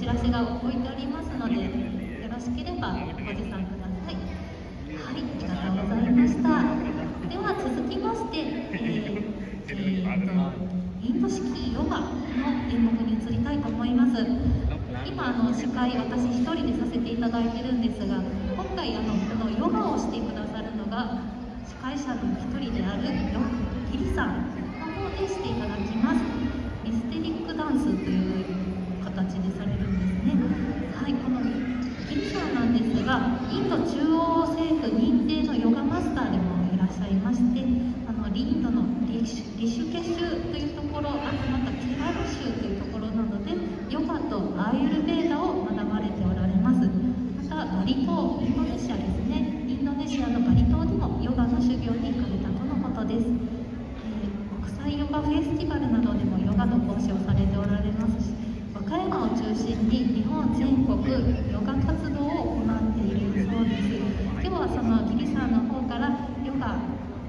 らせが置いてありますので、よろしければご持参ください。はい、ありがとうございました。では続きまして、インド式ヨガの演目に移りたいと思います。今司会私一人でさせていただいてるんですが、今回このヨガをしてくださるのが司会者の一人であるギリさんの方でしていただきます。ミステリックダンスという形でされるんですね。はい、このギリさんなんですが、インド中央政府認定のヨガマスターでもいらっしゃいまして、インドのリシュケシュというところ、あとまたケラル州というところなどでヨガとアーユルベーダを学ばれておられます。またバリ島、インドネシアですね、インドネシアのバリ島でもヨガの修行に行かれたとのことです。国際ヨガフェスティバルなどでもヨガの講師をされておられますし、和歌山を中心に日本全国ヨガ活動を行っているそうです。今日はそのギリさんの方からヨガ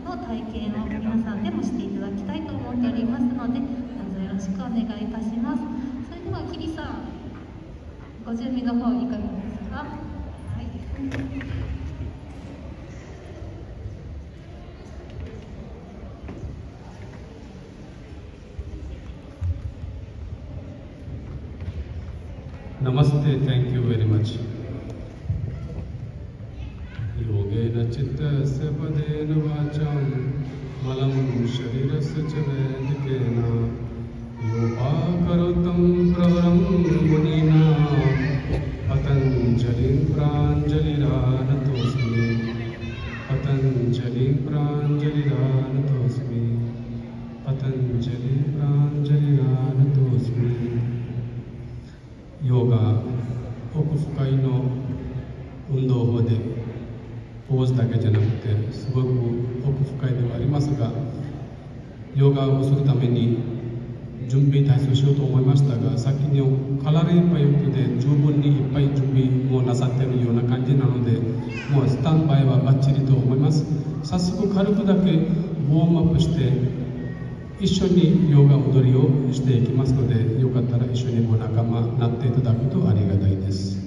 の体験を皆さんでもしていただきたいと思っておりますので、どうぞよろしくお願いいたします。それではギリさん、ご準備の方いかがですか？はい。Namaste, thank you very much. Yogena chitta sapadena vacham malam sharirasya cha vedikena yoga karotam pravaram munina patanjalim pranjaliranatosmi patanjalim pranjaliranatosmi patanjalim pranjaliranatosmi。ヨガ、奥深いの運動法でポーズだけじゃなくてすごく奥深いではありますが、ヨガをするために準備体操しようと思いましたが、先にカラーいっぱいよくで十分にいっぱい準備もなさっているような感じなので、もうスタンバイはバッチリと思います。早速軽くだけウォームアップして一緒にヨガ踊りをしていきますので、よかったら一緒にお仲間になっていただくとありがたいです。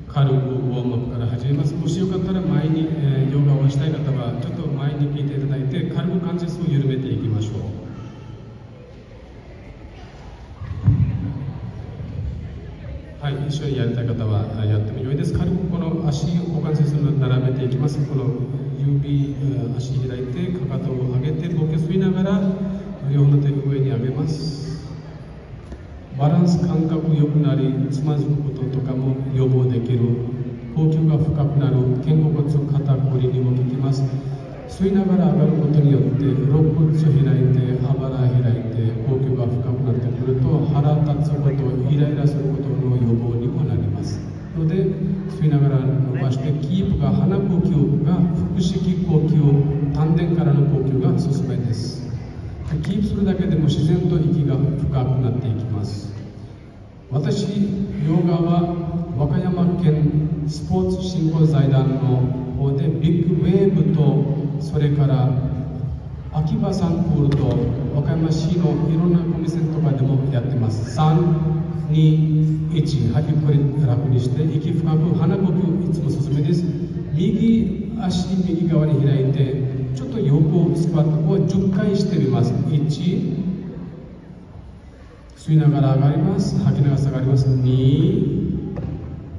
軽くウォームアップから始めます。もしよかったら前に、ヨガをしたい方はちょっと前に聞いていただいて、軽く関節を緩めていきましょう。はい、一緒にやりたい方はやってもよいです。軽くこの足を股関節を並べていきます。この指、足開いて、かかとを上げて、呼吸吸いながら、両方の手を上に上げます。バランス感覚良くなり、つまずくこととかも予防できる。呼吸が深くなる、肩甲骨、肩こりにも効きます。吸いながら上がることによって、肋骨を開いて、あばら開いて、呼吸が深くなってくると、腹立つこと、イライラすることの予防にもなります。ので、吸いながら伸ばして、キープが鼻呼吸が腹式呼吸、丹田からの呼吸がおすすめです。キープするだけでも自然と息が深くなっていきます。私、ヨガは和歌山県スポーツ振興財団の方でビッグウェーブと、それから秋葉さんプールと和歌山市のいろんなお店とかでもやってます。3、2、1、はい、ゆっくり楽にして息深く鼻呼吸いつもおすすめです。右足右側に開いてちょっと横スクワットを10回してみます。1、吸いながら上がります。吐きながら下がります。2、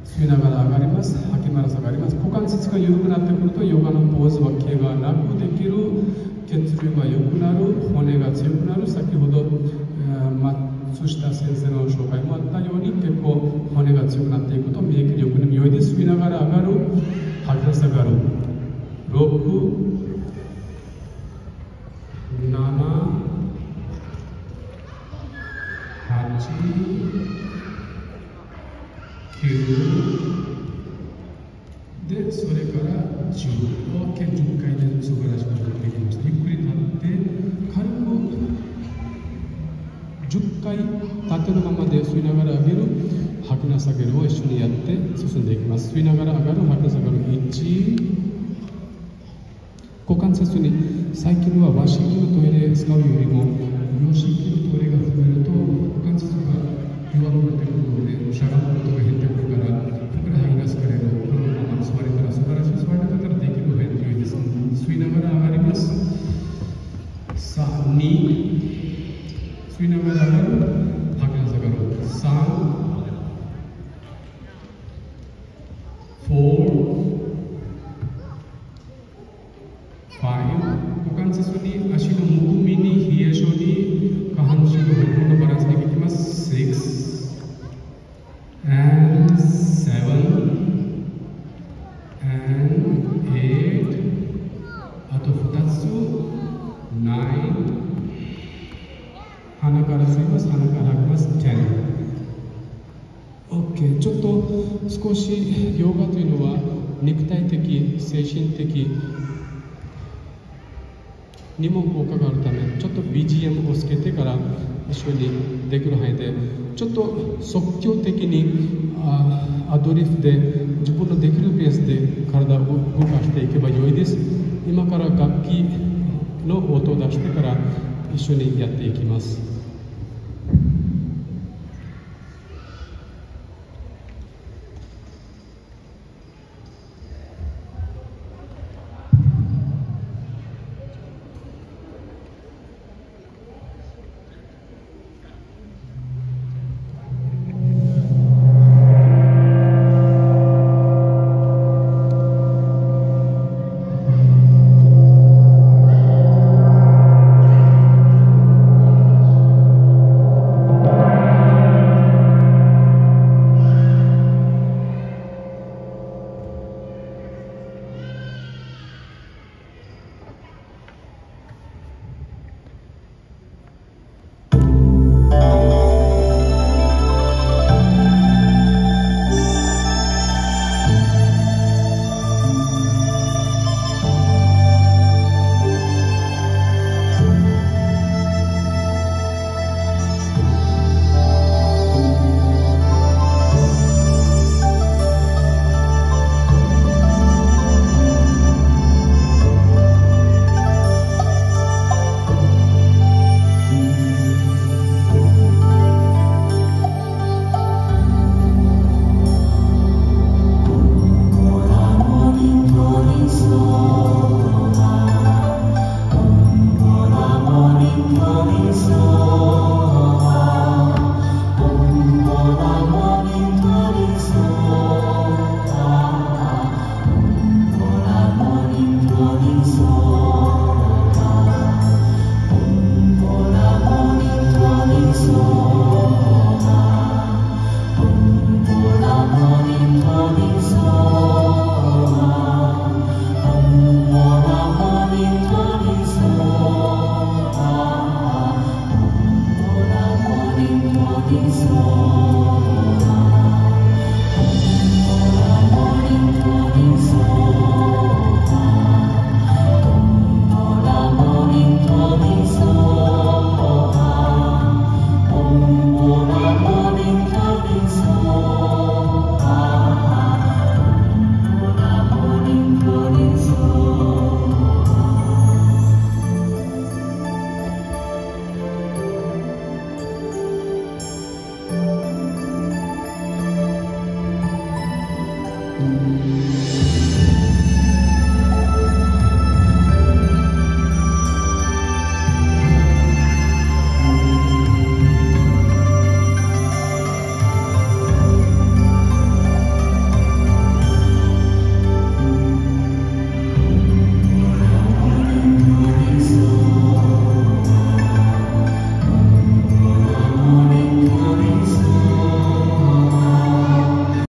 吸いながら上がります。吐きながら下がります。股関節が緩くなってくるとヨガのポーズは怪我なくできる。血流が良くなる。骨が強くなる。先ほど松下先生の紹介もあったように、結構骨が強くなっていくと免疫力にも良いです。吸いながら上がる。吐きながら下がる。6、7、8、9で、それから10を計10回で素晴らしくできました。ゆっくり立って軽く10回立てのままで吸いながら上げる。吐きなさげるを一緒にやって進んでいきます。吸いながら上がる、吐きなさげる。1、股関節に最近は和式のトイレ使うよりも洋式のトイレが増えると股関節が弱くなってくるのでしゃがむことが減ってくるからふくらはぎが疲れる。このまま座れたら素晴らしい座り方からできるのが良いです。吸いながら上がります。さあ2、吸いながら上がる、吐きなさがる。3、4、5、股関節に足のむくみに冷え性に下半身の方向のバランスにいきます。6 and 7 and 8、あと2つ、9、鼻から吸います、鼻から吐きます。10。 OK、 ちょっと少しヨガというのは肉体的、精神的にも効果があるため、ちょっと BGM をつけてから一緒にできる範囲で、ちょっと即興的にアドリブで自分のできるペースで体を動かしていけば良いです。今から楽器の音を出してから一緒にやっていきます。